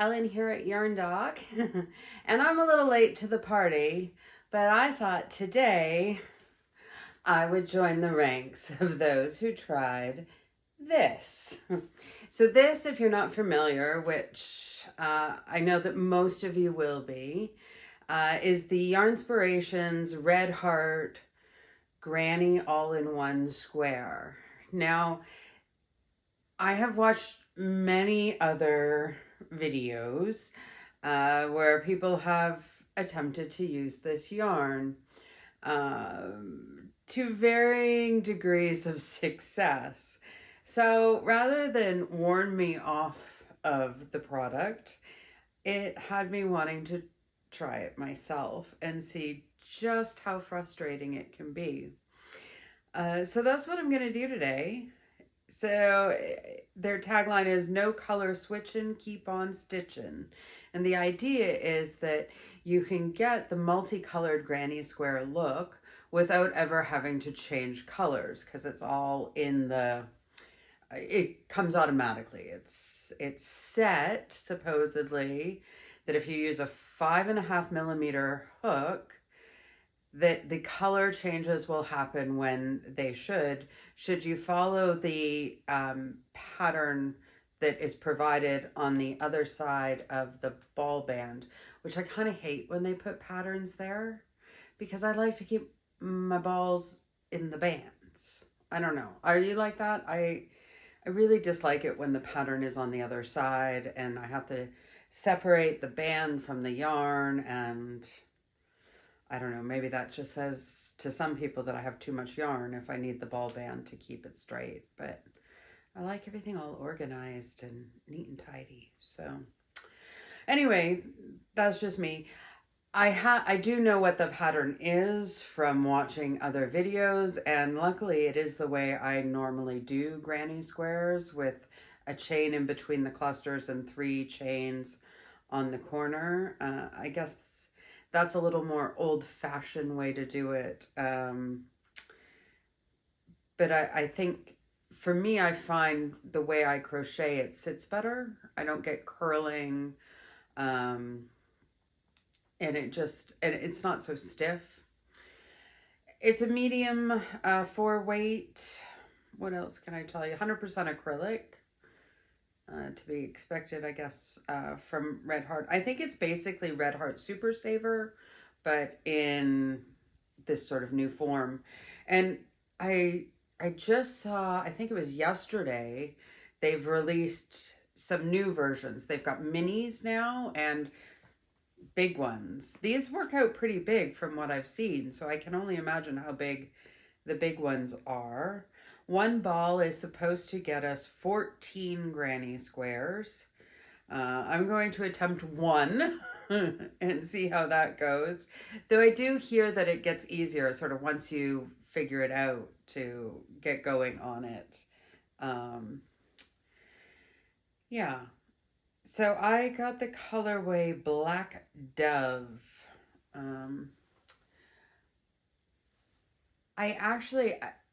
Ellen here at Yarn Doc, and I'm a little late to the party, but I thought today I would join the ranks of those who tried this. So this, if you're not familiar, which I know that most of you will be, is the Yarnspirations Red Heart Granny All-in-One Square. Now, I have watched many other videos where people have attempted to use this yarn to varying degrees of success. So rather than warn me off of the product, it had me wanting to try it myself and see just how frustrating it can be. So that's what I'm going to do today. So their tagline is no color switching, keep on stitching. And the idea is that you can get the multicolored granny square look without ever having to change colors because it's all in the, it comes automatically. It's set supposedly that if you use a 5.5 millimeter hook, that the color changes will happen when they should you follow the pattern that is provided on the other side of the ball band, which I kind of hate when they put patterns there because I like to keep my balls in the bands. I don't know. Are you like that? I really dislike it when the pattern is on the other side and I have to separate the band from the yarn, and I don't know, maybe that just says to some people that I have too much yarn if I need the ball band to keep it straight. But I like everything all organized and neat and tidy. So anyway, that's just me. I do know what the pattern is from watching other videos, and luckily it is the way I normally do granny squares, with a chain in between the clusters and 3 chains on the corner. I guess that's a little more old-fashioned way to do it. But I think for me, I find the way I crochet, it sits better. I don't get curling. And it's not so stiff. It's a medium for weight. What else can I tell you? 100% acrylic. To be expected, I guess, from Red Heart. I think it's basically Red Heart Super Saver, but in this sort of new form. And I just saw, I think it was yesterday, they've released some new versions. They've got minis now and big ones. These work out pretty big from what I've seen, so I can only imagine how big the big ones are. One ball is supposed to get us 14 granny squares. I'm going to attempt one and see how that goes. Though I do hear that it gets easier sort of once you figure it out to get going on it. Yeah. So I got the colorway Black Dove.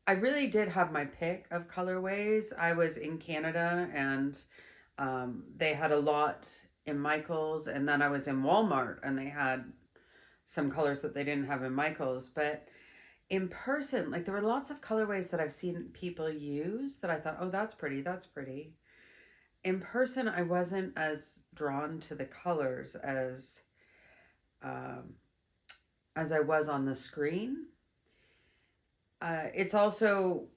I really did have my pick of colorways. I was in Canada and they had a lot in Michael's, and then I was in Walmart and they had some colors that they didn't have in Michael's. But in person, like, there were lots of colorways that I've seen people use that I thought, oh, that's pretty, that's pretty. In person, I wasn't as drawn to the colors as I was on the screen. It's also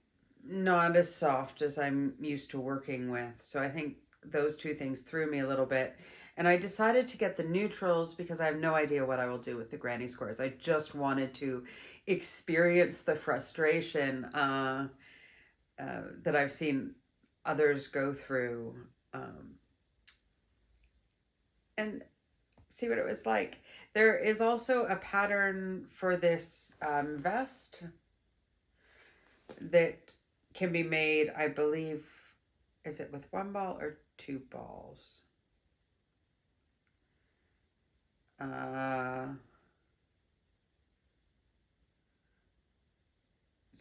not as soft as I'm used to working with. So I think those two things threw me a little bit. And I decided to get the neutrals because I have no idea what I will do with the granny squares. I just wanted to experience the frustration that I've seen others go through. And see what it was like. There is also a pattern for this vest that can be made, I believe, is it with 1 ball or 2 balls?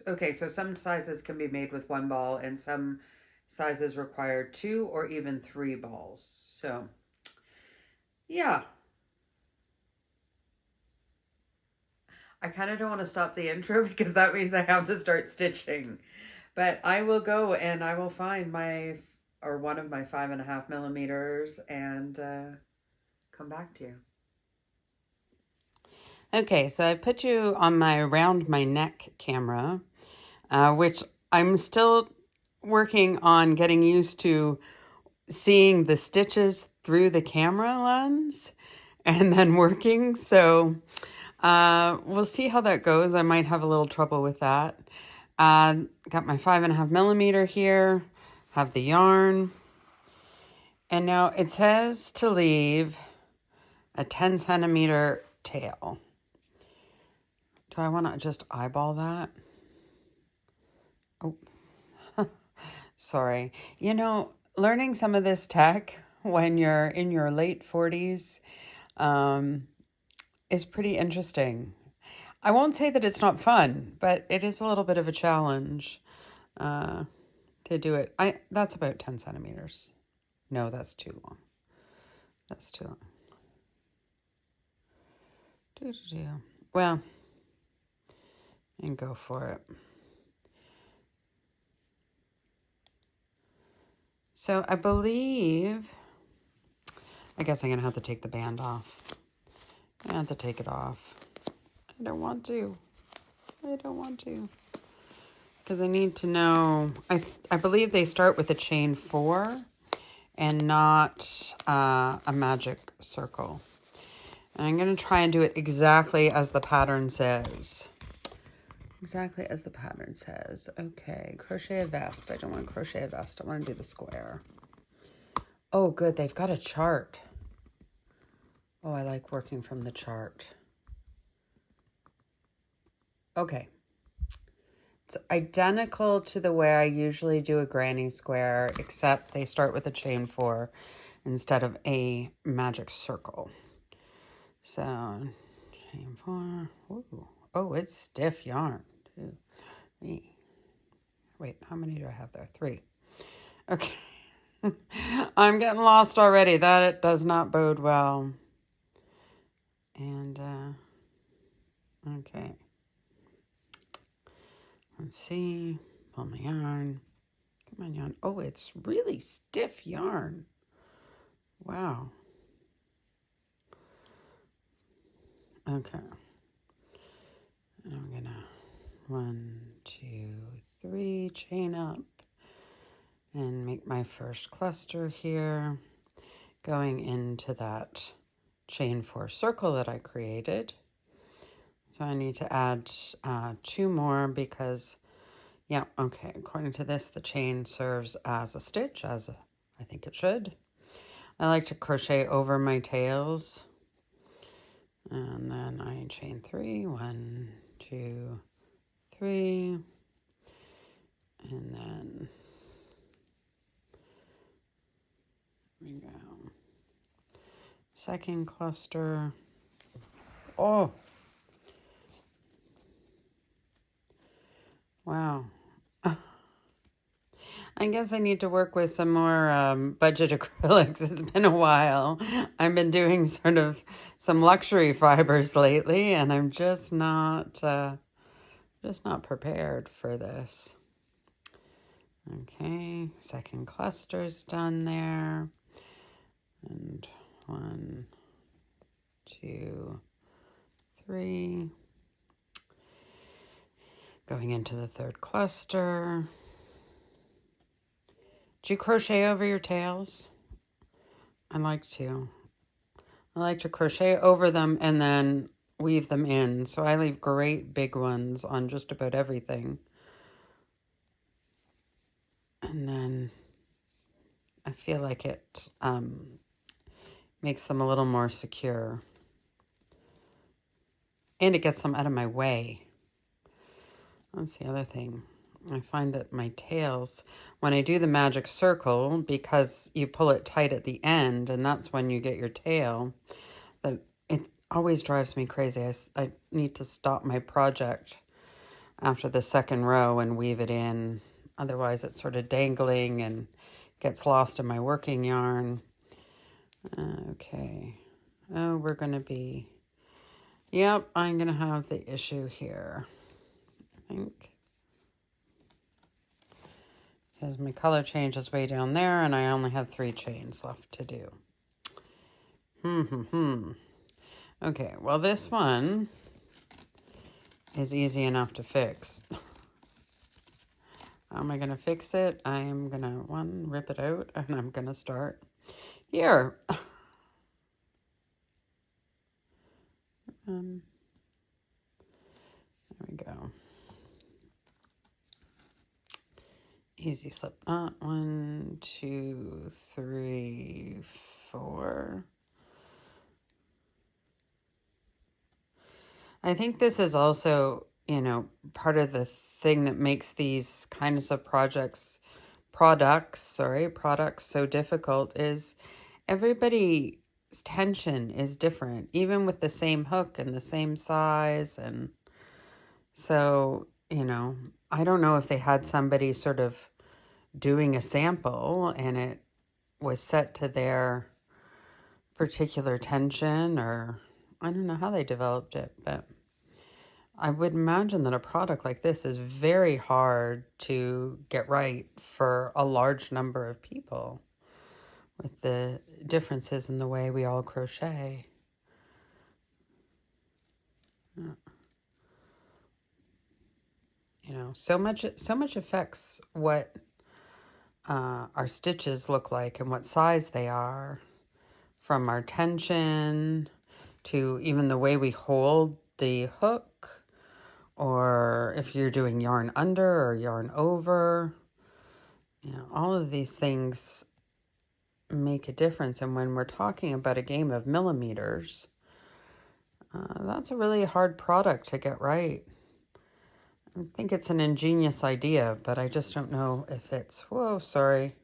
Okay, so some sizes can be made with 1 ball and some sizes require 2 or even 3 balls. So Yeah. I kind of don't want to stop the intro because that means I have to start stitching. But I will go and I will find my, or one of my 5.5 millimeters and come back to you. Okay, so I put you on my around my neck camera, which I'm still working on getting used to seeing the stitches through the camera lens and then working. So we'll see how that goes. I might have a little trouble with that. Got my 5.5 millimeter here, have the yarn. And now it says to leave a 10 centimeter tail. Do I want to just eyeball that? Oh, sorry. You know, learning some of this tech when you're in your late 40s is pretty interesting. I won't say that it's not fun, but it is a little bit of a challenge to do it. That's about 10 centimeters. No, that's too long. That's too long. Well, and go for it. So I believe, I guess I'm going to have to take the band off. I have to take it off. I don't want to. Because I need to know, I believe they start with a chain 4 and not a magic circle. And I'm going to try and do it exactly as the pattern says. Exactly as the pattern says. Okay, crochet a vest. I don't want to crochet a vest. I want to do the square. Oh, good. They've got a chart. Oh, I like working from the chart. Okay. It's identical to the way I usually do a granny square, except they start with a chain 4 instead of a magic circle. So, chain 4. Ooh. Oh, it's stiff yarn. 2, 3. Wait, how many do I have there? 3. Okay. I'm getting lost already. That does not bode well. And, okay. Let's see. Pull my yarn. Come on, yarn. Oh, it's really stiff yarn. Wow. Okay. And I'm gonna 1, 2, 3, chain up and make my first cluster here, going into that chain 4 circle that I created. So I need to add 2 more because, yeah, okay, according to this, the chain serves as a stitch, as I think it should. I like to crochet over my tails. And then I chain 3, 1, 2, 3, and then we go. Second cluster. Oh, wow. I guess I need to work with some more budget acrylics. It's been a while. I've been doing sort of some luxury fibers lately, and I'm just not prepared for this. Okay, second cluster's done there. And 1, 2, 3. Going into the third cluster. Do you crochet over your tails? I like to. I like to crochet over them and then weave them in. So I leave great big ones on just about everything. And then I feel like it makes them a little more secure. And it gets them out of my way. That's the other thing. I find that my tails, when I do the magic circle, because you pull it tight at the end, and that's when you get your tail, that it always drives me crazy. I need to stop my project after the second row and weave it in. Otherwise, it's sort of dangling and gets lost in my working yarn. Okay. Oh, we're going to be... Yep, I'm going to have the issue here, I think. Because my color change is way down there, and I only have 3 chains left to do. Okay, well, this one is easy enough to fix. How am I going to fix it? I am going to, rip it out, and I'm going to start here. There we go. Easy slip knot. 1, 2, 3, 4. I think this is also, you know, part of the thing that makes these kinds of products so difficult is everybody's tension is different, even with the same hook and the same size. And so, you know, I don't know if they had somebody sort of doing a sample and it was set to their particular tension, or I don't know how they developed it, but I would imagine that a product like this is very hard to get right for a large number of people with the differences in the way we all crochet. You know, so much affects what our stitches look like and what size they are, from our tension to even the way we hold the hook, or if you're doing yarn under or yarn over. You know, all of these things make a difference. And when we're talking about a game of millimeters, that's a really hard product to get right. I think it's an ingenious idea, but I just don't know if it's... Whoa, sorry.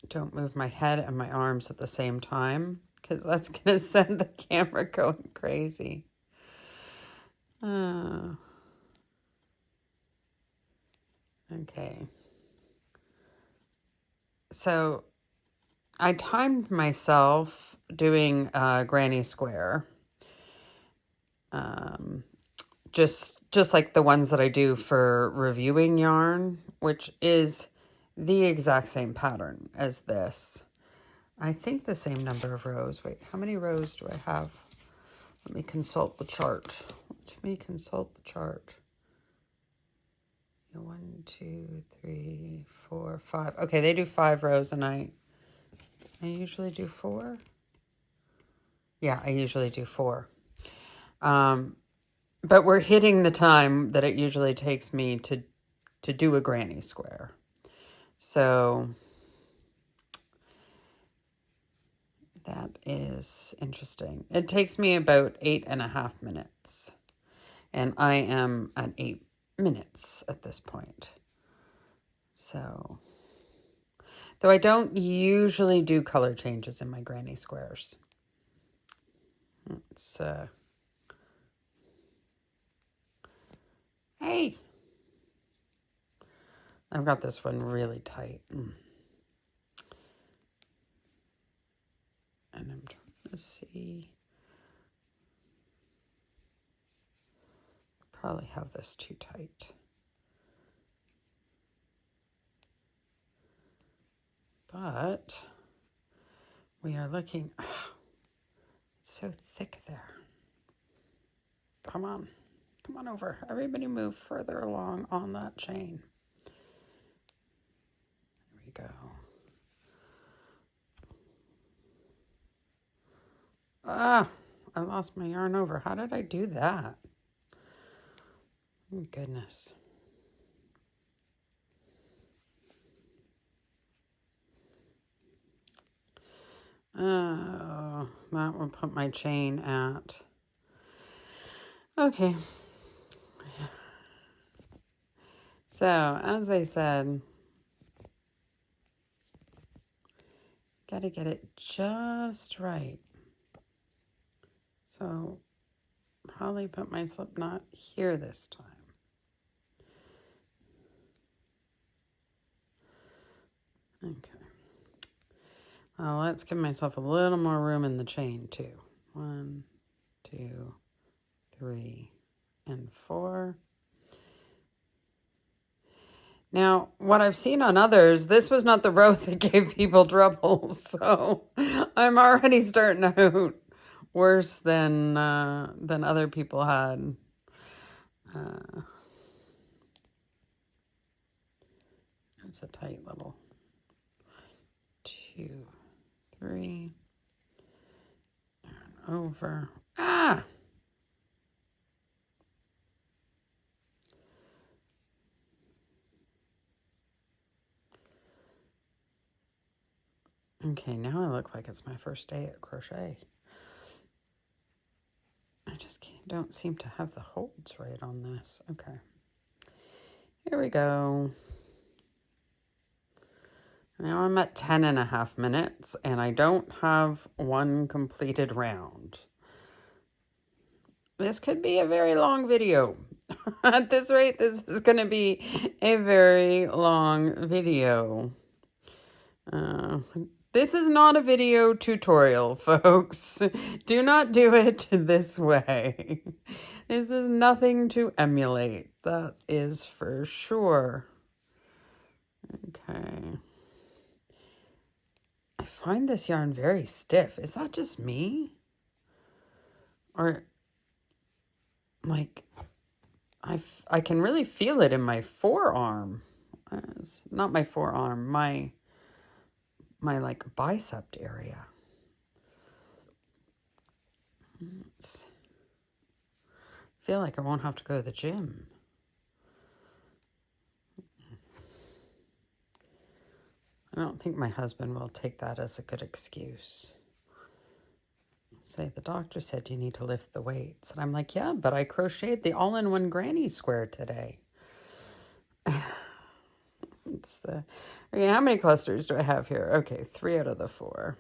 Don't move my head and my arms at the same time, because that's going to send the camera going crazy. Okay. So I timed myself doing granny square. Just like the ones that I do for reviewing yarn, which is the exact same pattern as this. I think the same number of rows. Wait, how many rows do I have? Let me consult the chart. 1, 2, 3, 4, 5. Okay, they do 5 rows a night. I usually do 4. Yeah, I usually do 4. But we're hitting the time that it usually takes me to do a granny square. So that is interesting. It takes me about 8.5 minutes. And I am at 8 minutes at this point. So, though I don't usually do color changes in my granny squares. It's, hey! I've got this one really tight. And I'm trying to see. Probably have this too tight. But we are looking... it's so thick there. Come on over. Everybody move further along on that chain. There we go. I lost my yarn over. How did I do that? Oh, goodness. Oh, that will put my chain at... Okay. So, as I said, gotta get it just right. So, probably put my slip knot here this time. Okay. Let's give myself a little more room in the chain too. 1, 2, 3, and 4. Now, what I've seen on others, this was not the row that gave people trouble, so I'm already starting out worse than other people had. It's a tight little 2, 3, and over. Ah! Okay, now I look like it's my first day at crochet. I just don't seem to have the holds right on this. Okay. Here we go. Now I'm at 10.5 minutes and I don't have one completed round. This could be a very long video. At this rate, this is going to be a very long video. This is not a video tutorial, folks. Do not do it this way. This is nothing to emulate. That is for sure. Okay. I find this yarn very stiff. Is that just me? Or, like, I can really feel it in my forearm. It's not my forearm, my like bicep area. I feel like I won't have to go to the gym. I don't think my husband will take that as a good excuse. Say, the doctor said you need to lift the weights. And I'm like, yeah, but I crocheted the all-in-one granny square today. Okay, how many clusters do I have here? Okay, 3 out of the 4.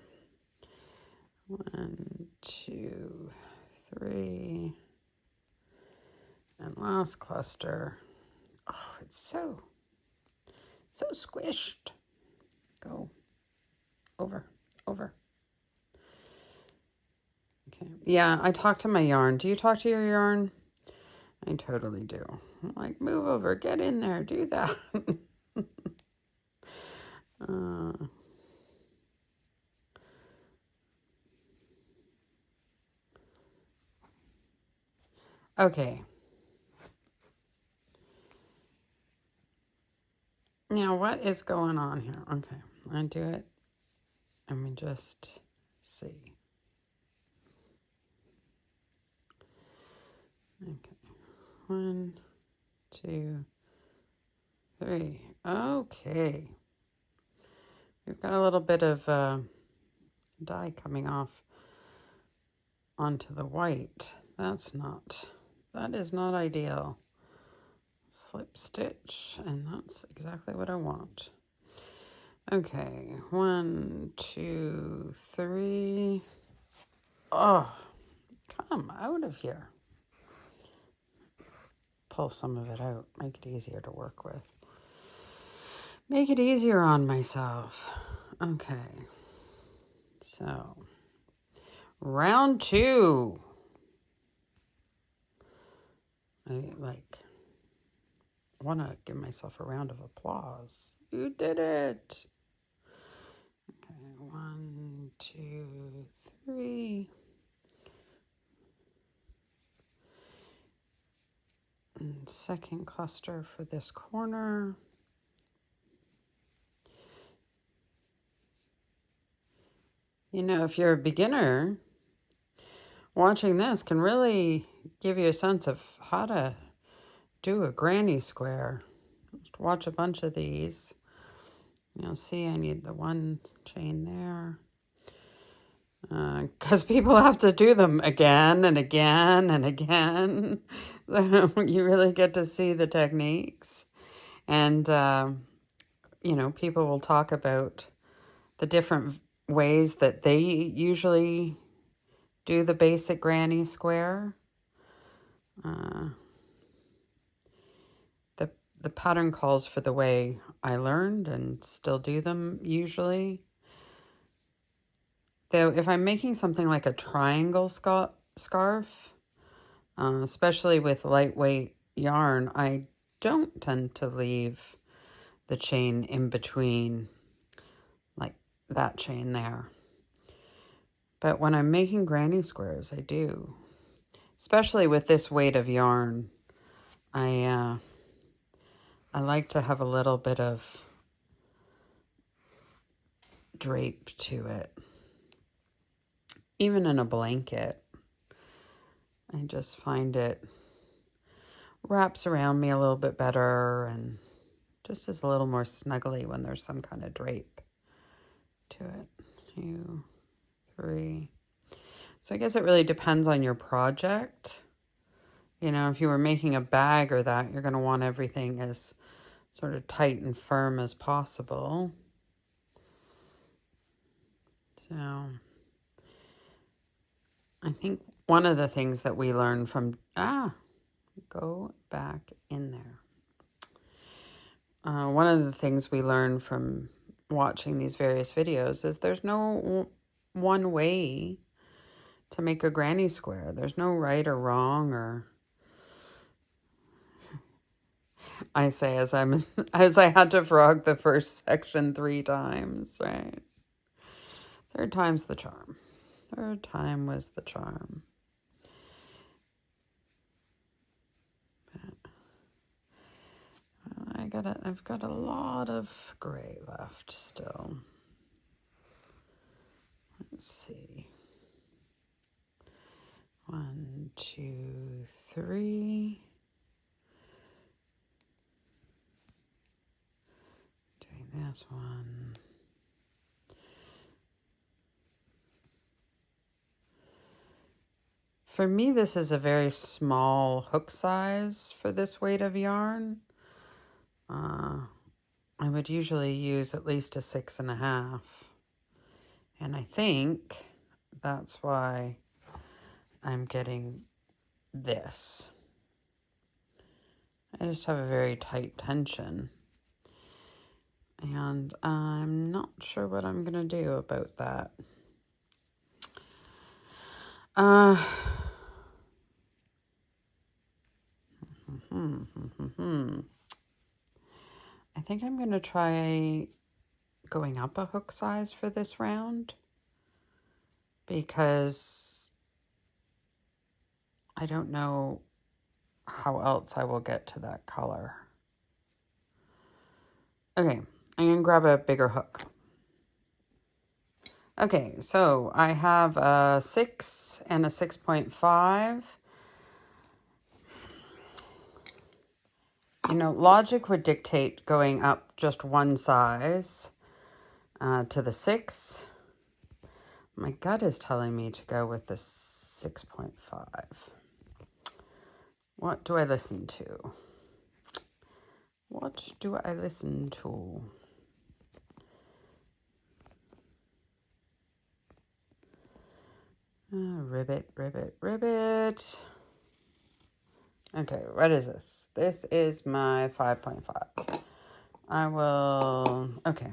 1, 2, 3. And last cluster. Oh, it's so squished. Go. Over. Okay. Yeah, I talk to my yarn. Do you talk to your yarn? I totally do. I'm like, move over, get in there, do that. Okay. Now, what is going on here? Okay, I do it, and we just see. Okay, 1, 2, 3. Okay. We've got a little bit of dye coming off onto the white. That is not ideal. Slip stitch, and that's exactly what I want. Okay, 1, 2, 3. Oh, come out of here. Pull some of it out, make it easier to work with. Make it easier on myself. Okay, so round 2. I want to give myself a round of applause. You did it. Okay, 1, 2, 3. And second cluster for this corner. You know, if you're a beginner, watching this can really give you a sense of how to do a granny square. Just watch a bunch of these. You'll see I need the 1 chain there. Because people have to do them again and again and again. You really get to see the techniques. And, you know, people will talk about the different ways that they usually do the basic granny square. The pattern calls for the way I learned and still do them usually. though, if I'm making something like a triangle scarf, especially with lightweight yarn, I don't tend to leave the chain in between, like that chain there. But when I'm making granny squares, I do. Especially with this weight of yarn, I like to have a little bit of drape to it. Even in a blanket, I just find it wraps around me a little bit better and just is a little more snuggly when there's some kind of drape to it. 2, 3. So I guess it really depends on your project. You know, if you were making a bag or that, you're going to want everything as sort of tight and firm as possible. So I think one of the things that we learned from, go back in there. One of the things we learned from watching these various videos is there's no one way to make a granny square. There's no right or wrong, or I say as I had to frog the first section 3 times, right? Third time's the charm. Third time was the charm. I've got a lot of gray left still. Let's see. 1, 2, 3. Doing this one. For me, this is a very small hook size for this weight of yarn. I would usually use at least a 6.5. And I think that's why I'm getting this. I just have a very tight tension. And I'm not sure what I'm going to do about that. I think I'm going to try going up a hook size for this round, because I don't know how else I will get to that color. Okay, I'm going to grab a bigger hook. Okay, so I have a 6 and a 6.5. You know, logic would dictate going up just one size to the 6. My gut is telling me to go with the 6.5. What do I listen to? What do I listen to? Ribbit, ribbit, ribbit. Okay, what is this? This is my 5.5. I will, okay.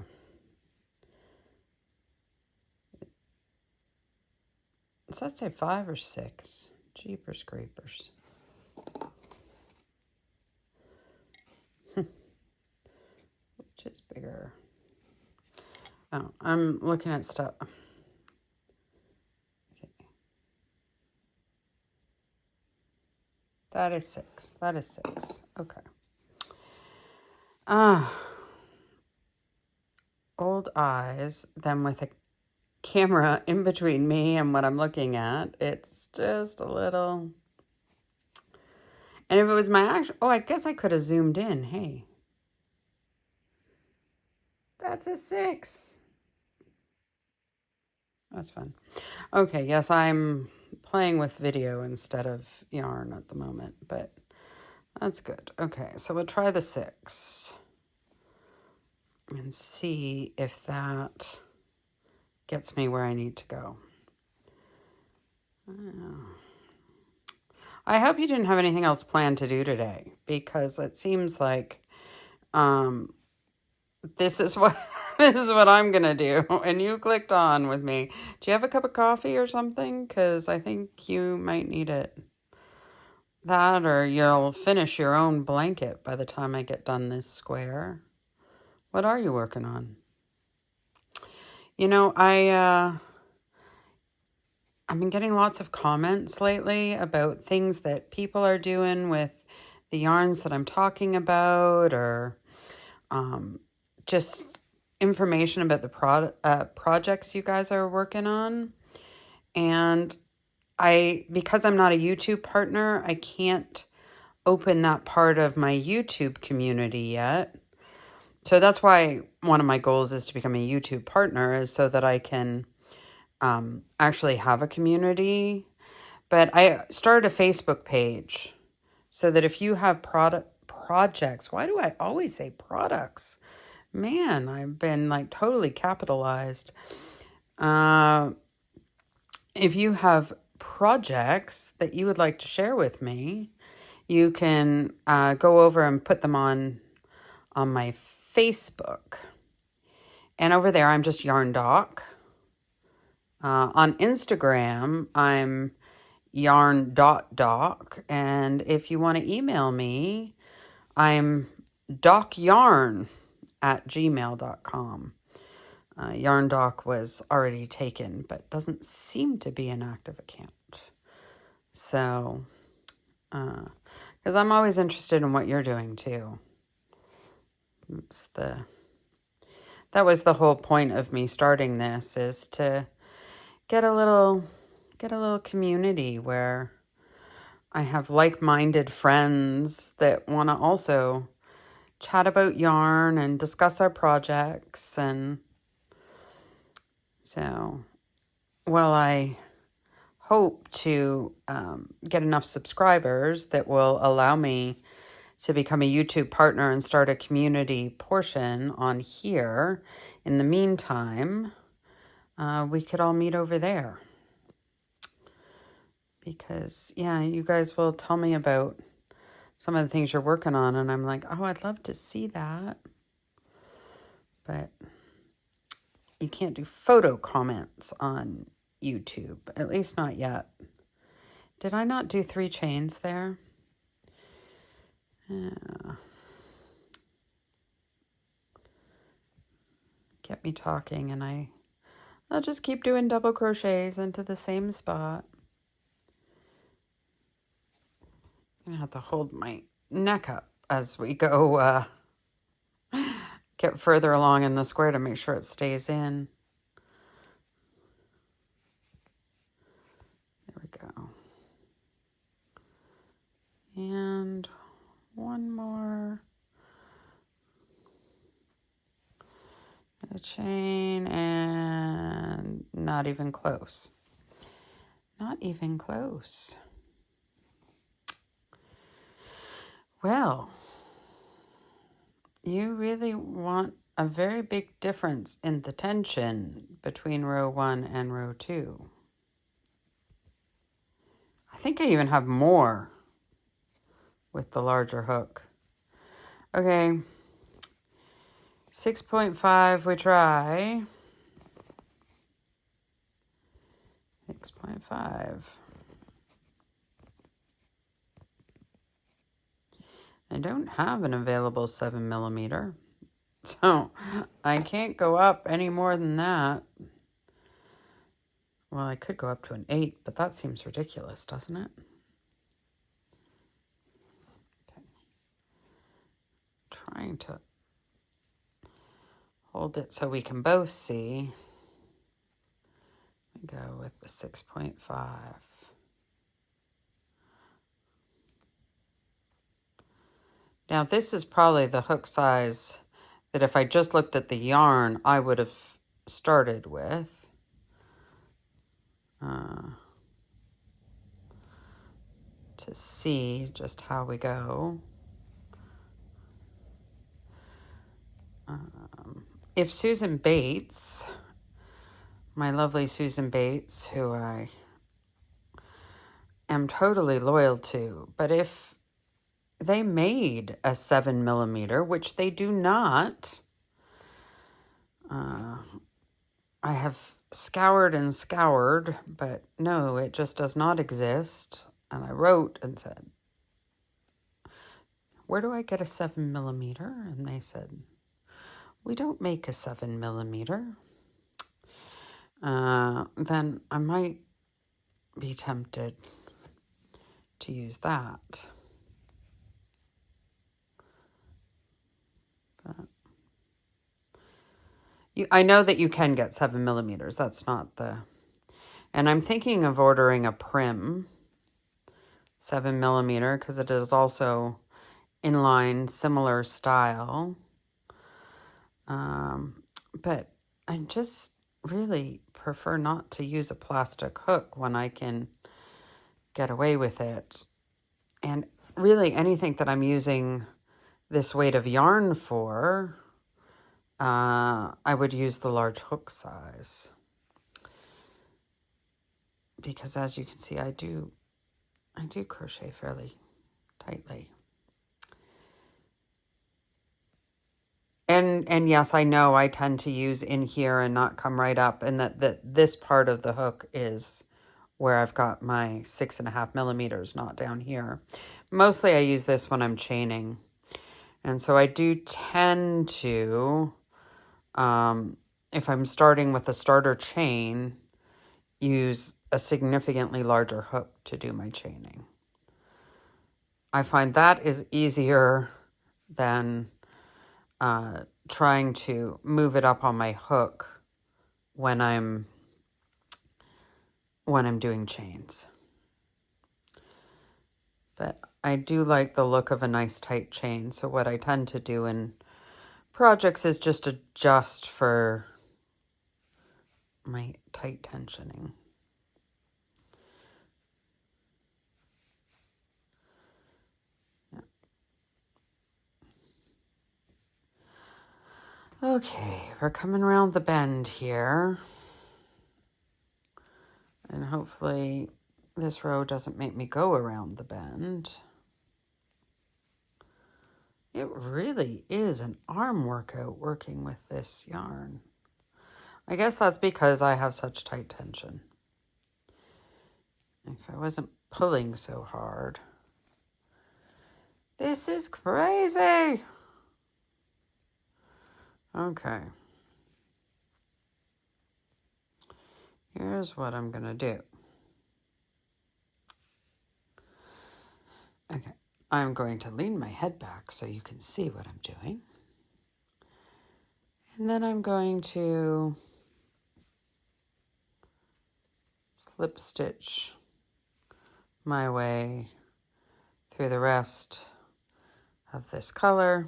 Does that say 5 or 6? Jeepers creepers. Which is bigger? Oh, I'm looking at stuff. Okay. That is 6. That is 6. Okay. Old eyes, then with a camera in between me and what I'm looking at, it's just a little. And if it was my actual, I guess I could have zoomed in. Hey, that's a 6. That's fun. Okay, yes, I'm playing with video instead of yarn at the moment, but that's good. Okay, so we'll try the 6 and see if that gets me where I need to go. I hope you didn't have anything else planned to do today, because it seems like this is what This is what I'm going to do. And you clicked on with me. Do you have a cup of coffee or something? Because I think you might need it. That, or you'll finish your own blanket by the time I get done this square. What are you working on? You know, I've been getting lots of comments lately about things that people are doing with the yarns that I'm talking about, or just information about the projects you guys are working on. And because I'm not a YouTube partner, I can't open that part of my YouTube community yet. So that's why one of my goals is to become a YouTube partner, is so that I can actually have a community. But I started a Facebook page so that if you have projects, why do I always say products? Man, I've been like totally capitalized. If you have projects that you would like to share with me, you can go over and put them on my Facebook. And over there, I'm just Yarn Doc. On Instagram, I'm yarn.doc. And if you want to email me, I'm docyarn@gmail.com. Yarn Doc was already taken, but doesn't seem to be an active account. So, because I'm always interested in what you're doing too. That was the whole point of me starting this, is to get a little community where I have like-minded friends that want to also chat about yarn and discuss our projects. And so, well, I hope to get enough subscribers that will allow me to become a YouTube partner and start a community portion on here. In the meantime, we could all meet over there. Because, yeah, you guys will tell me about some of the things you're working on, and I'm like, oh, I'd love to see that. But you can't do photo comments on YouTube, at least not yet. Did I not do 3 chains there? Get me talking, and I'll just keep doing double crochets into the same spot. I'm going to have to hold my neck up as we go get further along in the square to make sure it stays in. There we go. And one more. A chain, and not even close. Not even close. Well, you really want a very big difference in the tension between row 1 and row 2. I think I even have more with the larger hook. Okay, 6.5 we try. 6.5. I don't have an available 7mm, so I can't go up any more than that. Well, I could go up to an 8, but that seems ridiculous, doesn't it? Okay. Trying to hold it so we can both see. Go with the 6.5. Now, this is probably the hook size that if I just looked at the yarn, I would have started with. To see just how we go. If Susan Bates, my lovely Susan Bates, who I am totally loyal to, but if they made a 7mm, which they do not, I have scoured and scoured, but no, it just does not exist. And I wrote and said, where do I get a 7mm? And they said, we don't make a 7mm. Then I might be tempted to use that. But I know that you can get 7mm. That's not the... And I'm thinking of ordering a Prim 7mm because it is also inline, similar style. But I just really prefer not to use a plastic hook when I can get away with it. And really anything that I'm using this weight of yarn for, I would use the large hook size. Because as you can see, I do crochet fairly tightly. And yes, I know I tend to use in here and not come right up, and that this part of the hook is where I've got my 6.5mm, not down here. Mostly I use this when I'm chaining. And so I do tend to, if I'm starting with a starter chain, use a significantly larger hook to do my chaining. I find that is easier than trying to move it up on my hook when I'm doing chains. But I do like the look of a nice tight chain, so what I tend to do in projects is just adjust for my tight tensioning. Okay, we're coming around the bend here. And hopefully this row doesn't make me go around the bend. It really is an arm workout working with this yarn. I guess that's because I have such tight tension. If I wasn't pulling so hard. This is crazy. Okay. Here's what I'm going to do. Okay. I'm going to lean my head back so you can see what I'm doing. And then I'm going to slip stitch my way through the rest of this color.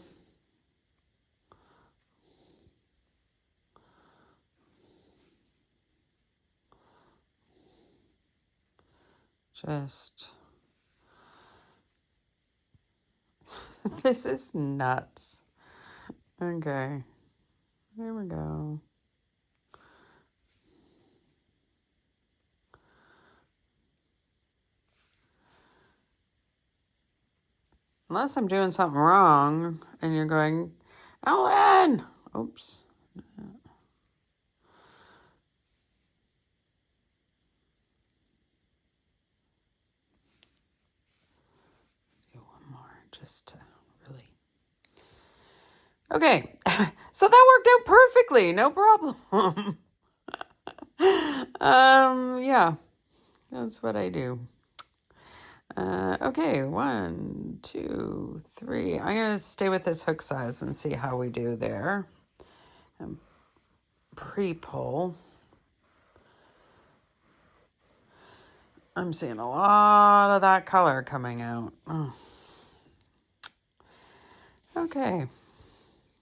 Just, this is nuts. Okay, there we go. Unless I'm doing something wrong and you're going, Ellen! Oops. Do one more just to really. Okay, so that worked out perfectly, no problem. Yeah, that's what I do. Okay, 1, 2, 3. I'm going to stay with this hook size and see how we do there. Pre-pull. I'm seeing a lot of that color coming out. Oh. Okay.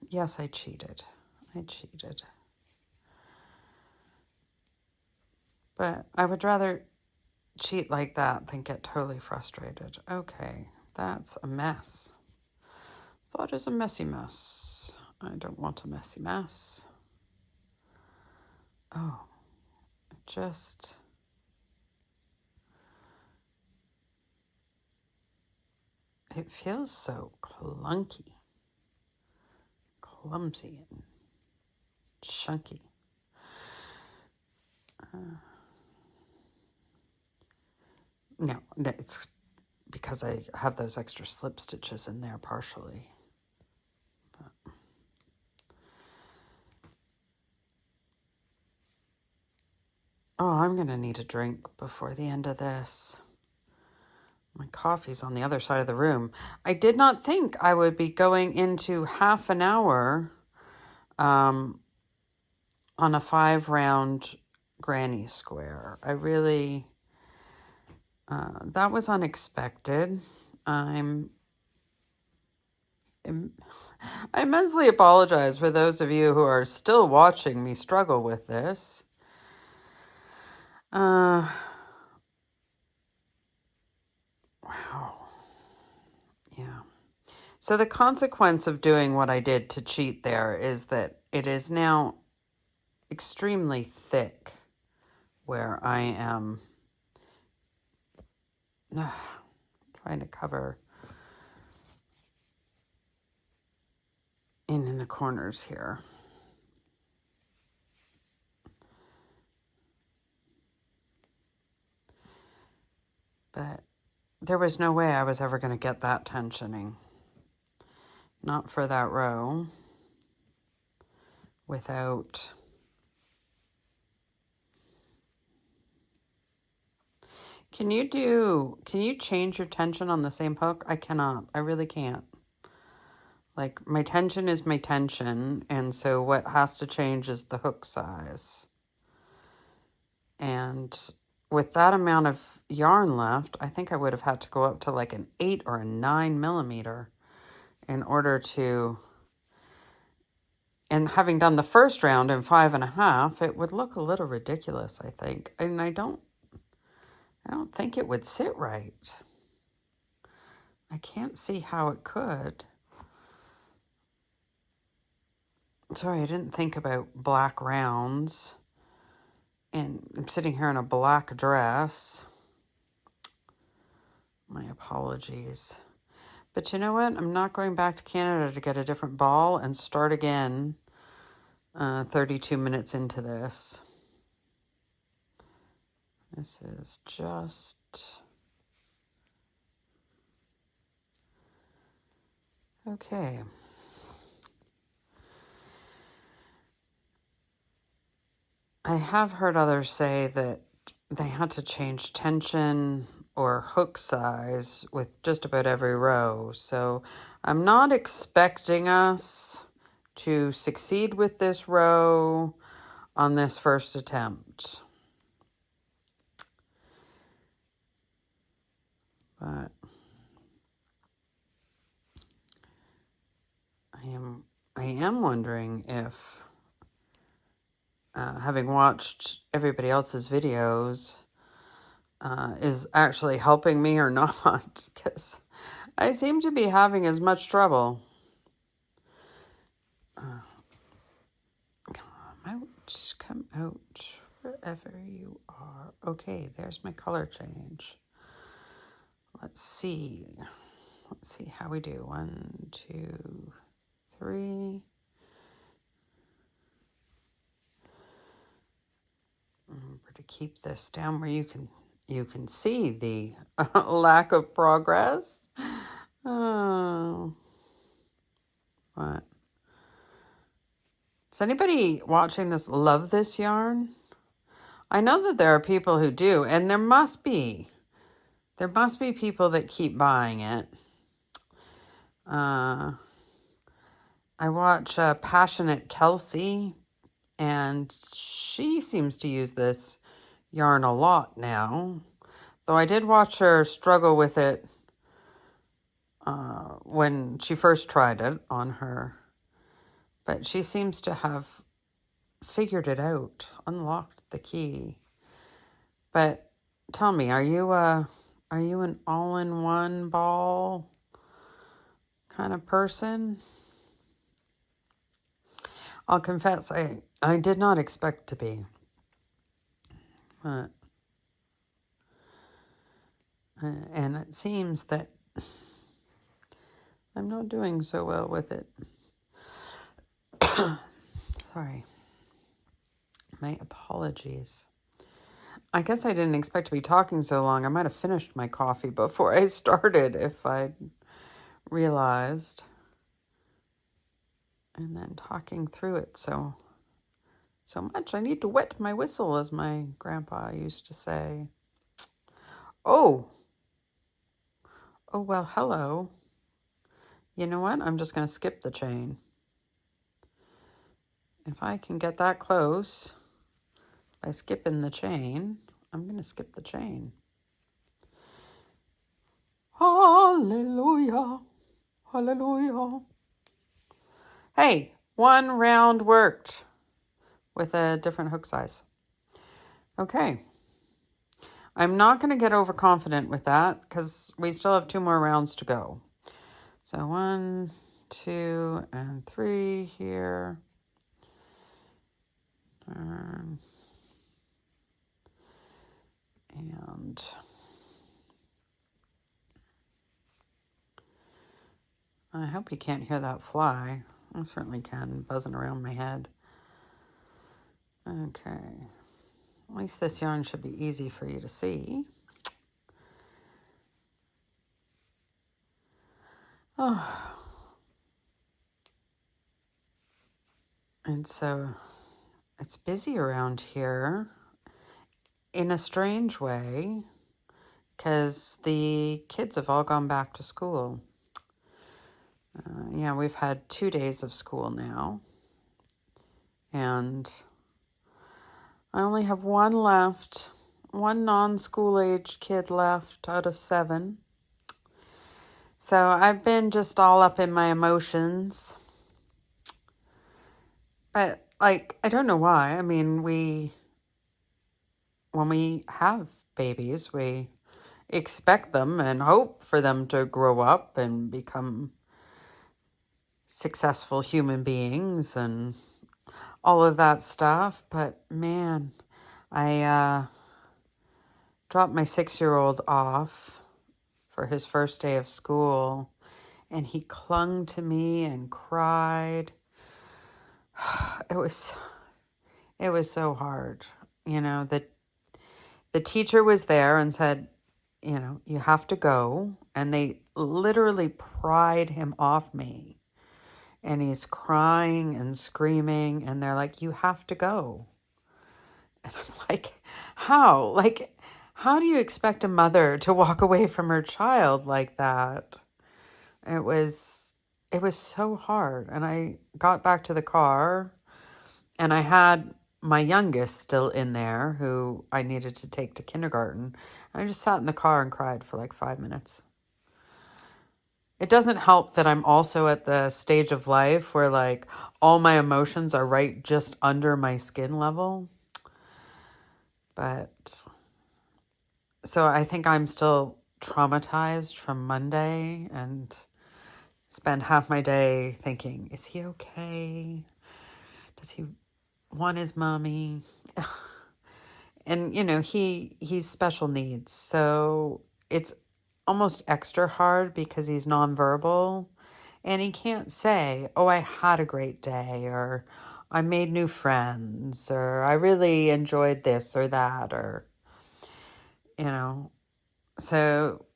Yes, I cheated. But I would rather cheat like that than get totally frustrated. Okay, that's a mess. That is a messy mess. I don't want a messy mess. Oh, it feels so clunky, clumsy, and chunky. No, it's because I have those extra slip stitches in there partially. But. Oh, I'm going to need a drink before the end of this. My coffee's on the other side of the room. I did not think I would be going into half an hour on a 5-round granny square. I really, that was unexpected. I immensely apologize for those of you who are still watching me struggle with this. Wow. Yeah. So the consequence of doing what I did to cheat there is that it is now extremely thick where I am trying to cover in the corners here. But there was no way I was ever going to get that tensioning. Not for that row without... Can you change your tension on the same hook? I cannot. I really can't. Like, my tension is my tension, and so what has to change is the hook size. And with that amount of yarn left, I think I would have had to go up to like an 8 or a 9 millimeter in order to... And having done the first round in 5.5, it would look a little ridiculous, I think. And I don't think it would sit right. I can't see how it could. Sorry, I didn't think about black rounds. And I'm sitting here in a black dress. My apologies. But you know what? I'm not going back to Canada to get a different ball and start again 32 minutes into this. This is just... Okay. I have heard others say that they had to change tension or hook size with just about every row. So I'm not expecting us to succeed with this row on this first attempt. But I am wondering if, having watched everybody else's videos, is actually helping me or not, because I seem to be having as much trouble. Come out, wherever you are. Okay, there's my color change. Let's see how we do. 1, 2, 3. Remember to keep this down where you can see the lack of progress. Oh, what? Does anybody watching this love this yarn? I know that there are people who do, and there must be people that keep buying it. I watch Passionate Kelsey, and she seems to use this yarn a lot now. Though I did watch her struggle with it when she first tried it on her. But she seems to have figured it out, unlocked the key. But tell me, are you an all-in-one ball kind of person? I'll confess, I did not expect to be. But, and it seems that I'm not doing so well with it. Sorry. My apologies. I guess I didn't expect to be talking so long. I might have finished my coffee before I started if I realized. And then talking through it so much. I need to wet my whistle, as my grandpa used to say. Oh, well, hello. You know what? I'm just going to skip the chain. If I can get that close by skipping the chain, I'm going to skip the chain. Hallelujah. Hallelujah. Hey, one round worked with a different hook size. Okay. I'm not going to get overconfident with that because we still have 2 more rounds to go. So 1, 2, and 3 here. And I hope you can't hear that fly. I certainly can, buzzing around my head. Okay. At least this yarn should be easy for you to see. Oh. And so it's busy around here in a strange way because the kids have all gone back to school. Yeah, we've had 2 days of school now. And I only have one left, one non-school age kid left out of 7. So I've been just all up in my emotions. But, like, I don't know why. I mean, when we have babies, we expect them and hope for them to grow up and become successful human beings and all of that stuff. But, man, I dropped my 6-year-old off for his first day of school, and he clung to me and cried. It was so hard. You know, the teacher was there and said, you know, you have to go. And they literally pried him off me. And he's crying and screaming. And they're like, you have to go. And I'm like, how? Like, how do you expect a mother to walk away from her child like that? It was so hard. And I got back to the car, and I had my youngest still in there who I needed to take to kindergarten. And I just sat in the car and cried for like 5 minutes. It doesn't help that I'm also at the stage of life where like all my emotions are right just under my skin level. But so I think I'm still traumatized from Monday and spend half my day thinking, is he okay? Does he want his mommy? And, you know, he's special needs. So it's almost extra hard because he's nonverbal. And he can't say, oh, I had a great day, or I made new friends, or I really enjoyed this or that, or, you know. So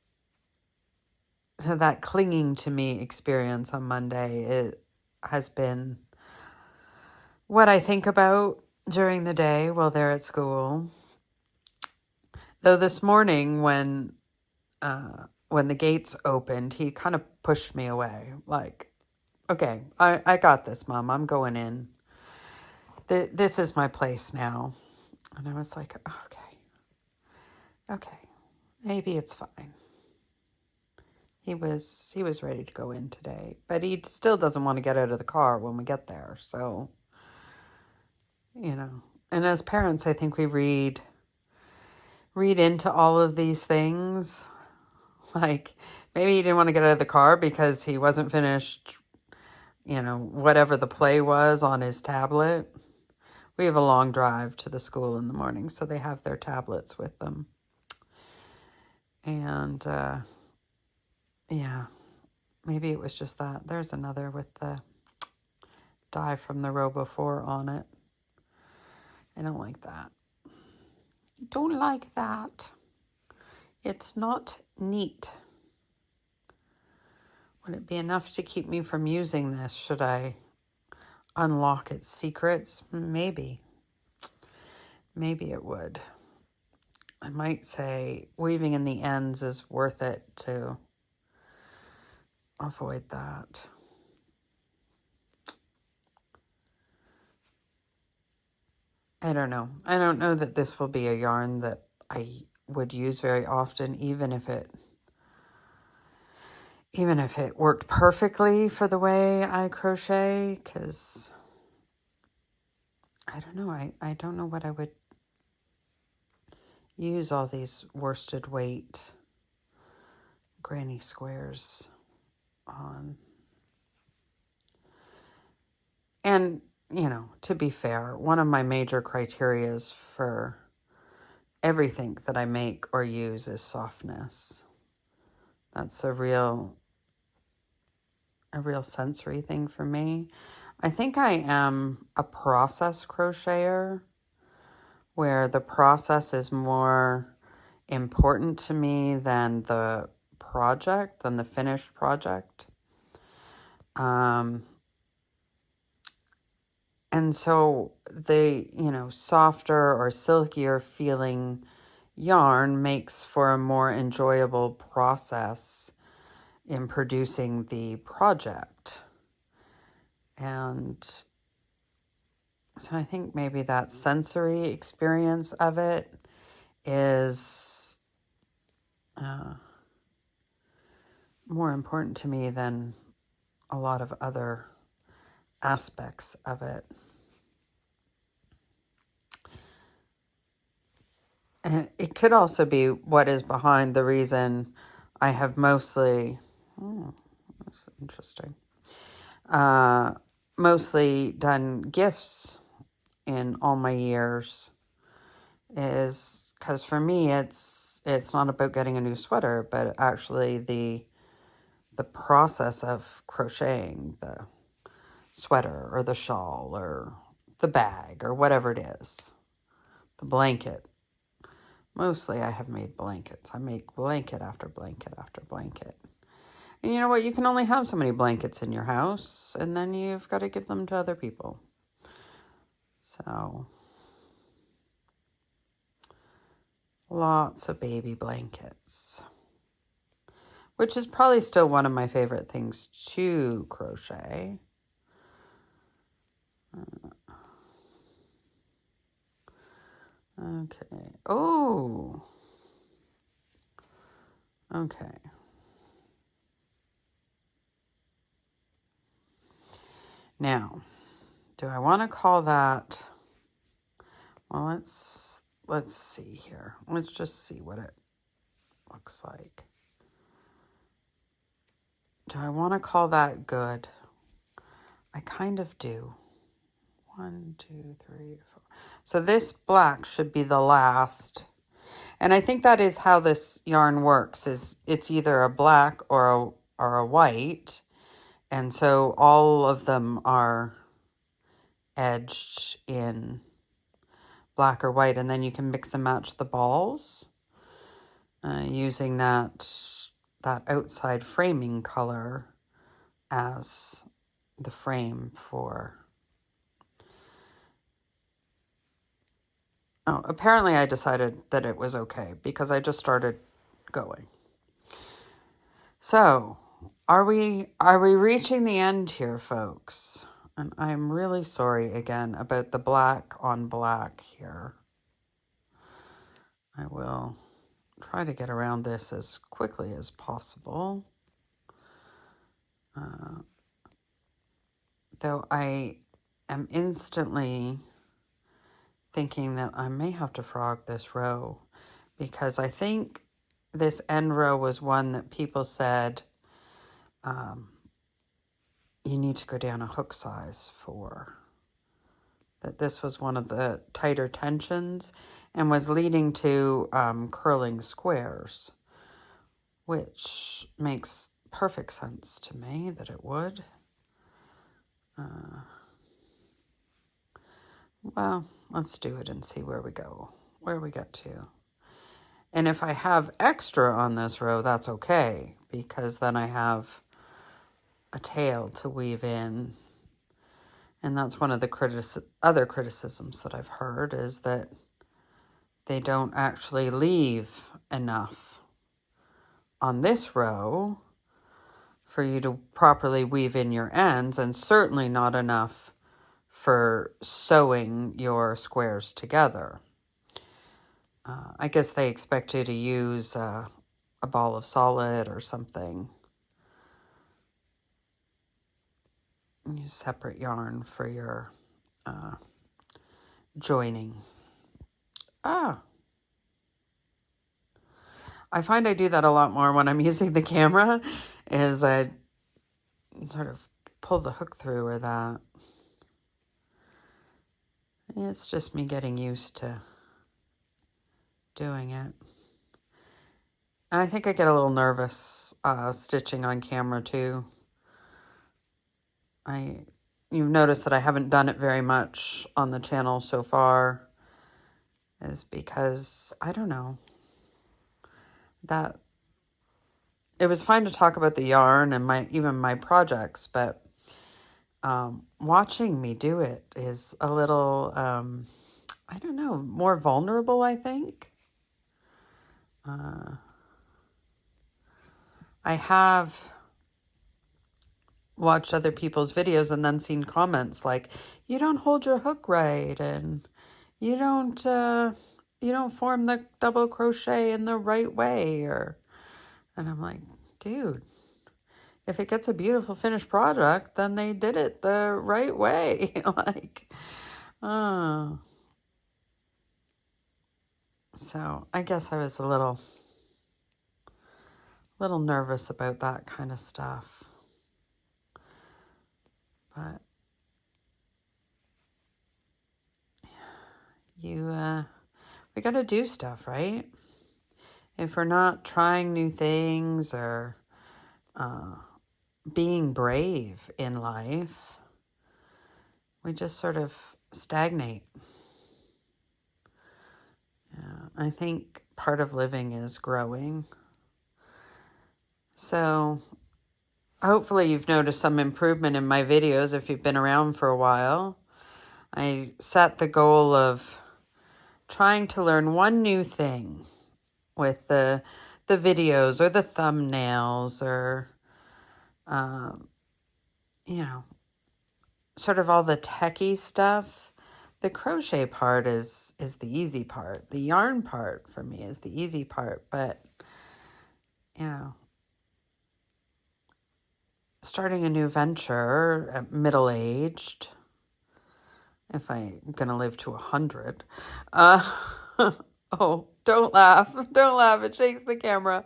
that clinging to me experience on Monday, it has been what I think about during the day while they're at school. Though this morning when the gates opened, he kind of pushed me away. Like, okay, I got this, Mom. I'm going in. This is my place now. And I was like, okay, maybe it's fine. He was ready to go in today, but he still doesn't want to get out of the car when we get there. So, you know, and as parents, I think we read into all of these things. Like, maybe he didn't want to get out of the car because he wasn't finished, you know, whatever the play was on his tablet. We have a long drive to the school in the morning, so they have their tablets with them. And, yeah, maybe it was just that. There's another with the die from the row before on it. I don't like that. Don't like that. It's not neat. Would it be enough to keep me from using this? Should I unlock its secrets? Maybe. Maybe it would. I might say weaving in the ends is worth it to avoid that. I don't know. I don't know that this will be a yarn that I would use very often, even if it worked perfectly for the way I crochet, because I don't know. I don't know what I would use all these worsted weight granny squares on. And, you know, to be fair, one of my major criterias for everything that I make or use is softness. That's a real sensory thing for me. I think I am a process crocheter, where the process is more important to me than the finished project. And so the, softer or silkier feeling yarn makes for a more enjoyable process in producing the project. And so I think maybe that sensory experience of it is more important to me than a lot of other aspects of it. And it could also be what is behind the reason I have mostly, that's interesting, mostly done gifts in all my years, is because for me it's not about getting a new sweater, but actually the process of crocheting the sweater or the shawl or the bag or whatever it is, the blanket. Mostly I have made blankets. I make blanket after blanket after blanket. And you know what? You can only have so many blankets in your house, and then you've got to give them to other people. So, lots of baby blankets, which is probably still one of my favorite things to crochet. Okay. Oh. Okay. Now, do I want to call that? Well, let's see here. Let's just see what it looks like. Do I want to call that good? I kind of do. 1, 2, 3, 4. So this black should be the last. And I think that is how this yarn works, is it's either a black or a white. And so all of them are edged in black or white, and then you can mix and match the balls using that outside framing color as the frame for... Oh, apparently I decided that it was okay because I just started going. So, are we reaching the end here, folks? And I'm really sorry again about the black on black here. I will try to get around this as quickly as possible. Though I am instantly thinking that I may have to frog this row, because I think this end row was one that people said you need to go down a hook size for. That this was one of the tighter tensions and was leading to curling squares, which makes perfect sense to me that it would. Well, let's do it and see where we go, where we get to. And if I have extra on this row, that's okay, because then I have a tail to weave in. And that's one of the other criticisms that I've heard, is that they don't actually leave enough on this row for you to properly weave in your ends, and certainly not enough for sewing your squares together. I guess they expect you to use a ball of solid or something. Use separate yarn for your joining. I find I do that a lot more when I'm using the camera, is I sort of pull the hook through or that. It's just me getting used to doing it. I think I get a little nervous stitching on camera too. You've noticed that I haven't done it very much on the channel so far, is because, I don't know, that it was fine to talk about the yarn and even my projects, but watching me do it is a little, I don't know, more vulnerable, I think. I have watched other people's videos and then seen comments like, you don't hold your hook right, and you don't form the double crochet in the right way, and I'm like, dude, if it gets a beautiful finished product, then they did it the right way. Like, so I guess I was a little nervous about that kind of stuff. But we got to do stuff, right? If we're not trying new things or being brave in life, we just sort of stagnate. Yeah, I think part of living is growing. So hopefully you've noticed some improvement in my videos if you've been around for a while. I set the goal of trying to learn one new thing with the videos or the thumbnails, or sort of all the techie stuff. The crochet part is the easy part. The yarn part for me is the easy part, but starting a new venture, middle-aged, if I'm gonna live to 100. Oh, don't laugh. Don't laugh. It shakes the camera.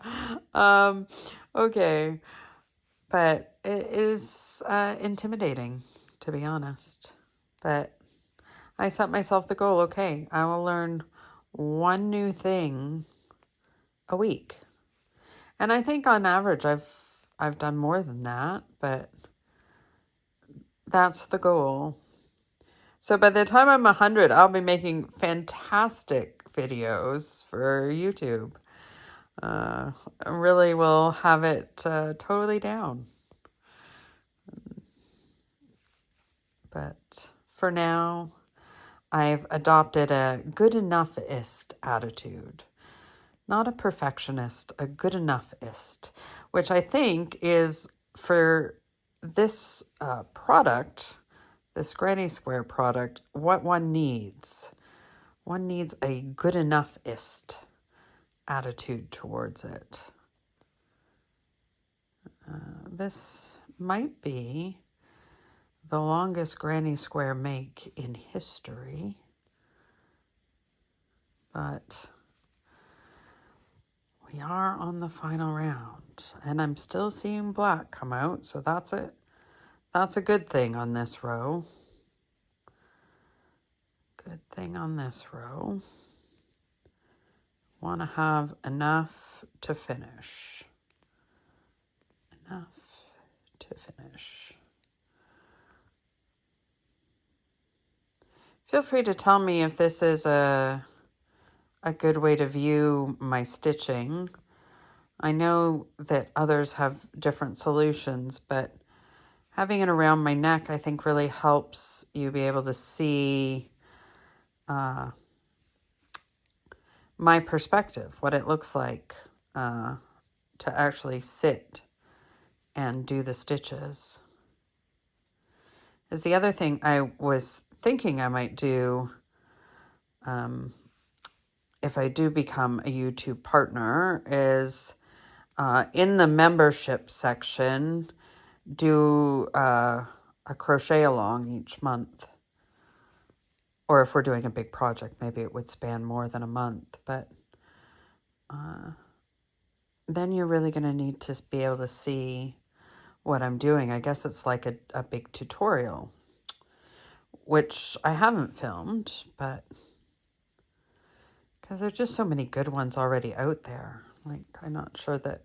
Okay. But it is intimidating, to be honest. But I set myself the goal, okay, I will learn one new thing a week. And I think on average I've done more than that, but that's the goal. So by the time I'm 100, I'll be making fantastic videos for YouTube. I really will have it totally down. But for now, I've adopted a good enough-ist attitude. Not a perfectionist, a good enough-ist, which I think is, for this product, this Granny Square product, what one needs. One needs a good enough-ist attitude towards it. This might be the longest Granny Square make in history, but we are on the final round, and I'm still seeing black come out, so that's it. That's a good thing on this row. Good thing on this row. Want to have enough to finish. Enough to finish. Feel free to tell me if this is a good way to view my stitching. I know that others have different solutions, but having it around my neck, I think, really helps you be able to see my perspective, what it looks like to actually sit and do the stitches. Is the other thing I was thinking I might do if I do become a YouTube partner is in the membership section, do a crochet along each month. Or if we're doing a big project, maybe it would span more than a month. But then you're really going to need to be able to see what I'm doing. I guess it's like a big tutorial, which I haven't filmed, but because there's just so many good ones already out there. Like, I'm not sure that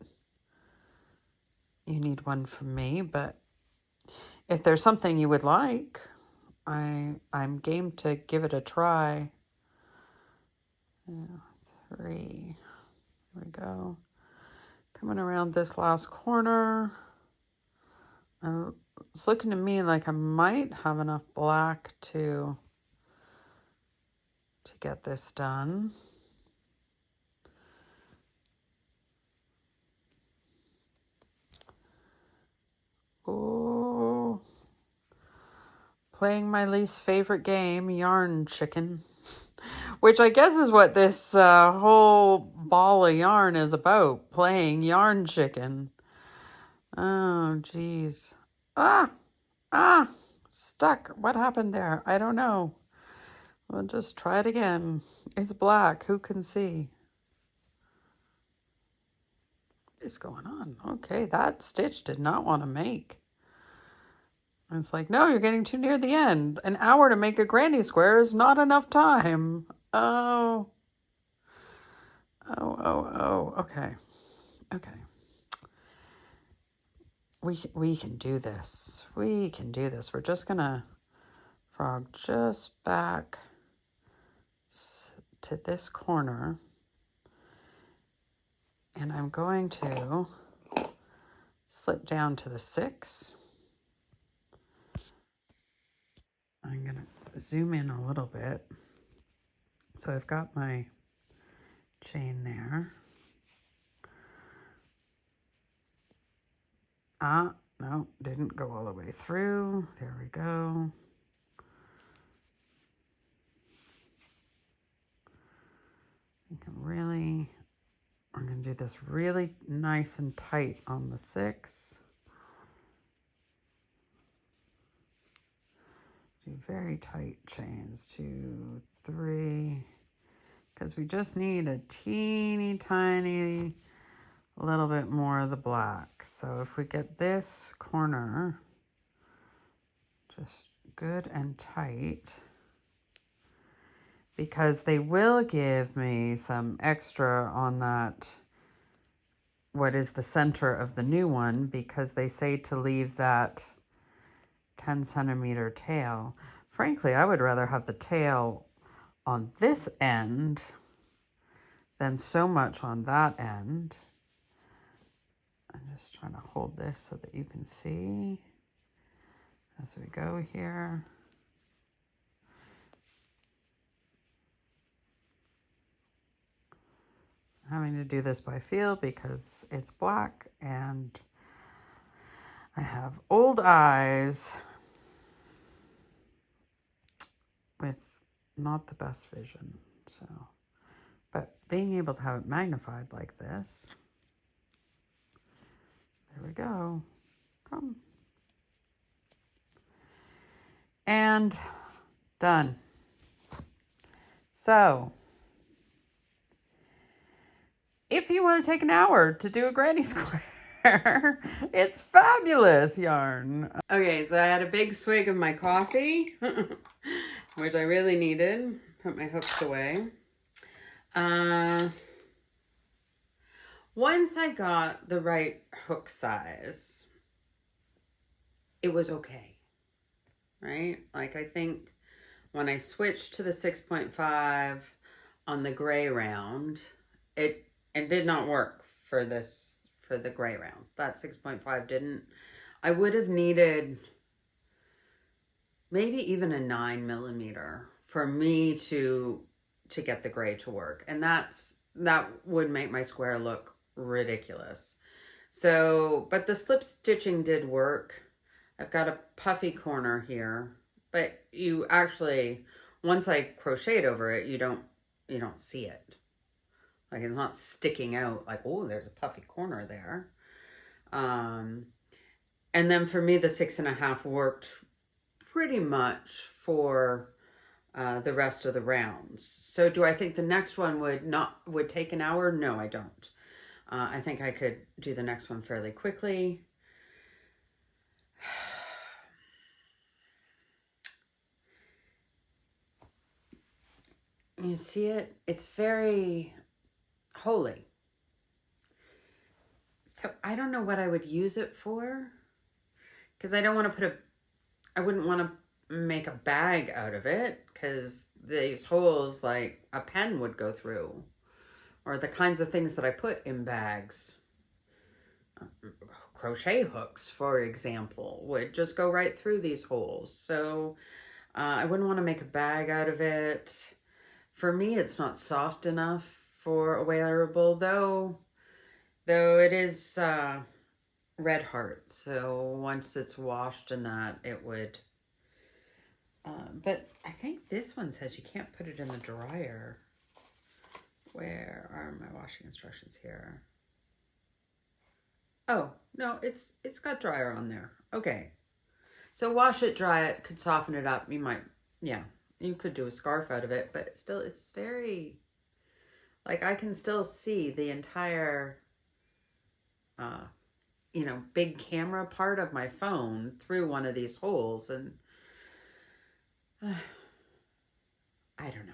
you need one from me, but if there's something you would like, I'm game to give it a try. 3. There we go. Coming around this last corner. It's looking to me like I might have enough black to get this done. Oh, playing my least favorite game, Yarn Chicken, which I guess is what this whole ball of yarn is about, playing Yarn Chicken. Oh, geez. Stuck. What happened there? I don't know. We'll just try it again. It's black. Who can see? What is going on? Okay, that stitch did not want to make. It's like, no, you're getting too near the end. An hour to make a granny square is not enough time. Oh. Okay. We can do this. We can do this. We're just going to frog just back to this corner. And I'm going to slip down to the 6. I'm going to zoom in a little bit. So I've got my chain there. No, didn't go all the way through. There we go. You can really, we're going to do this really nice and tight on the 6. Do very tight chains, 2, 3, because we just need a teeny tiny little bit more of the black. So if we get this corner just good and tight, because they will give me some extra on that, what is the center of the new one, because they say to leave that 10 centimeter tail. Frankly, I would rather have the tail on this end than so much on that end. I'm just trying to hold this so that you can see as we go here. I'm having to do this by feel because it's black and I have old eyes with not the best vision. So, but being able to have it magnified like this, there we go. Come. And done. So, if you want to take an hour to do a granny square, it's fabulous yarn. Okay, so I had a big swig of my coffee, which I really needed. Put my hooks away. Once I got the right hook size, it was okay, right? Like, I think when I switched to the 6.5 on the gray round, it did not work for the gray round. That 6.5 didn't. I would have needed maybe even a 9mm for me to get the gray to work. And that would make my square look ridiculous. So, but the slip stitching did work. I've got a puffy corner here, but you actually, once I crocheted over it, you don't see it. Like, it's not sticking out like, oh, there's a puffy corner there. And then for me, the 6.5 worked pretty much for the rest of the rounds. So do I think the next one would take an hour? No, I don't. I think I could do the next one fairly quickly. You see it? It's very holy. So I don't know what I would use it for, because I don't want to I wouldn't want to make a bag out of it, because these holes, like a pen would go through, or the kinds of things that I put in bags. Crochet hooks, for example, would just go right through these holes. So I wouldn't want to make a bag out of it. For me, it's not soft enough for a wearable, though it is red heart. So once it's washed in that, it would. But I think this one says you can't put it in the dryer. Where are my washing instructions here? Oh, no, it's got dryer on there. Okay. So wash it, dry it, could soften it up. You might, yeah, you could do a scarf out of it, but still, it's very, like, I can still see the entire, big camera part of my phone through one of these holes, and I don't know.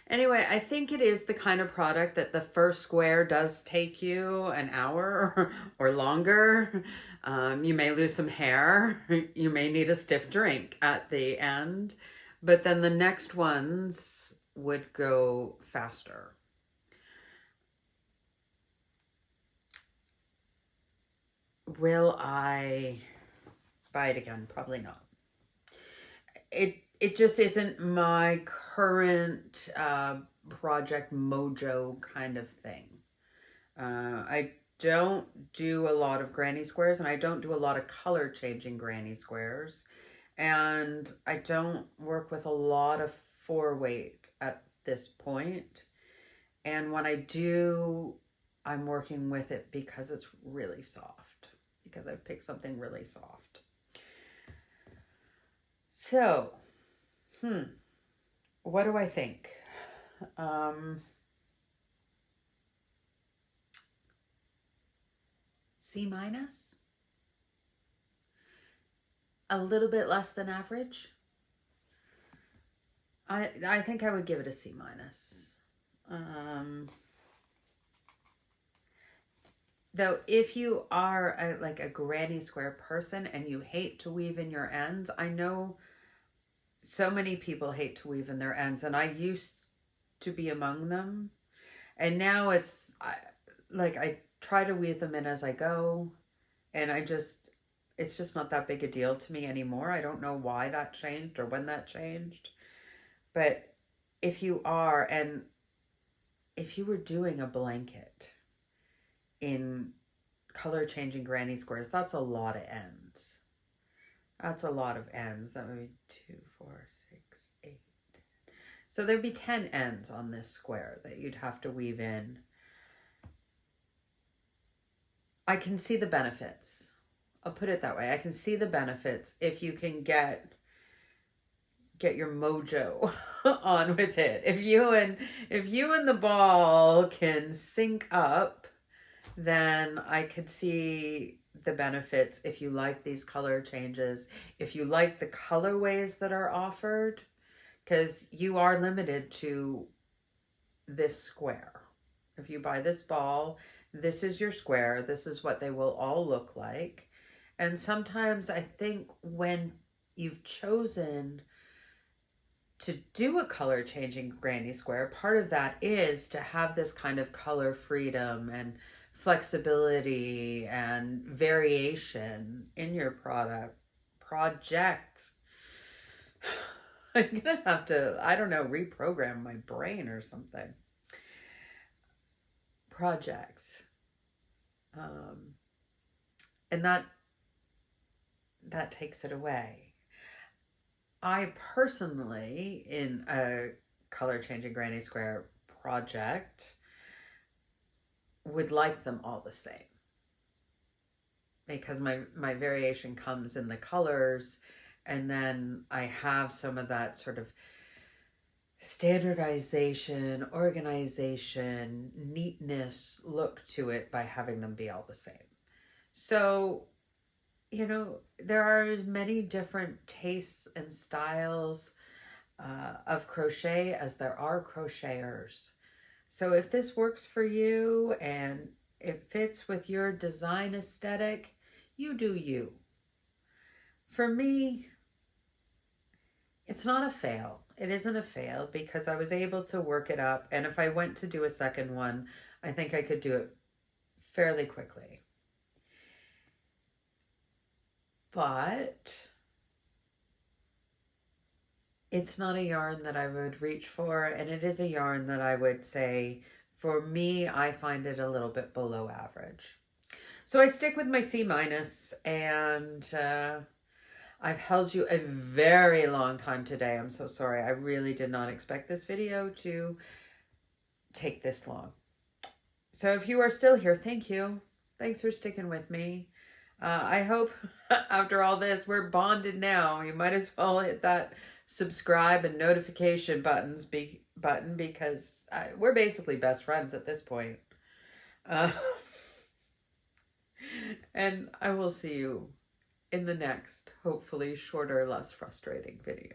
Anyway, I think it is the kind of product that the first square does take you an hour or longer. You may lose some hair. You may need a stiff drink at the end. But then the next ones would go faster. Will I buy it again? Probably not. It just isn't my current project mojo kind of thing. I don't do a lot of granny squares, and I don't do a lot of color changing granny squares, and I don't work with a lot of 4-weight at this point. And when I do, I'm working with it because it's really soft, because I picked something really soft. So, what do I think? C minus? A little bit less than average? I think I would give it a C minus. Though if you are a granny square person and you hate to weave in your ends, I know so many people hate to weave in their ends, and I used to be among them. And now it's I try to weave them in as I go, and it's just not that big a deal to me anymore. I don't know why that changed or when that changed. But if you are, and if you were doing a blanket in color changing granny squares, that's a lot of ends. That's a lot of ends. That would be 2, 4, 6, 8. So there'd be 10 ends on this square that you'd have to weave in. I can see the benefits. I'll put it that way. I can see the benefits if you can get your mojo on with it. If you and the ball can sync up, then I could see the benefits if you like these color changes, if you like the colorways that are offered, because you are limited to this square. If you buy this ball, this is your square. This is what they will all look like. And sometimes I think when you've chosen to do a color changing granny square, part of that is to have this kind of color freedom and flexibility and variation in your project. I'm gonna have to, I don't know, reprogram my brain or something. Project. And that takes it away. I personally, in a color changing granny square project, would like them all the same, because my variation comes in the colors, and then I have some of that sort of standardization, organization, neatness look to it by having them be all the same. So, you know, there are many different tastes and styles of crochet as there are crocheters. So if this works for you and it fits with your design aesthetic, you do you. For me, it's not a fail. It isn't a fail because I was able to work it up. And if I went to do a second one, I think I could do it fairly quickly. But it's not a yarn that I would reach for, and it is a yarn that I would say, for me, I find it a little bit below average. So I stick with my C-, and I've held you a very long time today. I'm so sorry. I really did not expect this video to take this long. So if you are still here, thank you. Thanks for sticking with me. I hope after all this, we're bonded now. You might as well hit that subscribe and notification button because we're basically best friends at this point. And I will see you in the next, hopefully shorter, less frustrating video.